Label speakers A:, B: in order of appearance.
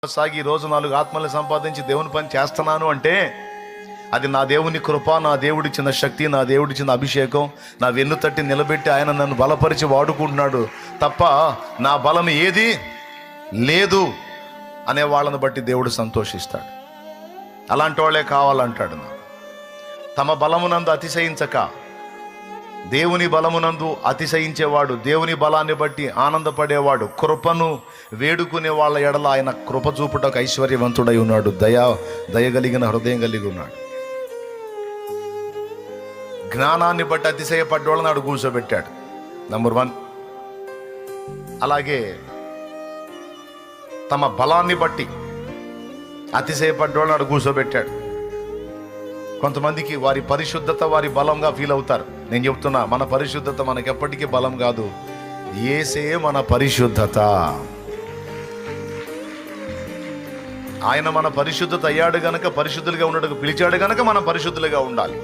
A: సాగి ఈ రోజు 4 ఆత్మల్ని సంపాదించి దేవుని పని చేస్తున్నాను అంటే అది నా దేవుని కృప, నా దేవుడిచ్చిన శక్తి, నా దేవుడిచ్చిన అభిషేకం, నా వెన్ను తట్టి నిలబెట్టి ఆయన నన్ను బలపరిచి వాడుకుంటున్నాడు తప్ప నా బలం ఏది లేదు అనే వాళ్ళని బట్టి దేవుడు సంతోషిస్తాడు. అలాంటి వాళ్ళే కావాలంటాడు. తమ బలమునందు అతిశయించక దేవుని బలమునందు అతిశయించేవాడు, దేవుని బలాన్ని బట్టి ఆనందపడేవాడు, కృపను వేడుకునే వాళ్ళ ఎడల ఆయన కృప చూపుటకు ఐశ్వర్యవంతుడై ఉన్నాడు, దయగలిగిన హృదయం కలిగి ఉన్నాడు. జ్ఞానాన్ని బట్టి అతిశయపడ్డోళ్ళని నాడు కూర్చోబెట్టాడు, నంబర్ 1. అలాగే తమ బలాన్ని బట్టి అతిశయపడ్డోళ్ళని నాడు కూర్చోబెట్టాడు. కొంతమందికి వారి పరిశుద్ధత వారి బలంగా ఫీల్ అవుతారు. నేను చెప్తున్నా, మన పరిశుద్ధత మనకెప్పటికీ బలం కాదు. యేసే మన పరిశుద్ధత. ఆయన మన పరిశుద్ధత అయ్యాడు గనక, పరిశుద్ధులుగా ఉండడానికి పిలిచాడు గనక మనం పరిశుద్ధులుగా ఉండాలి.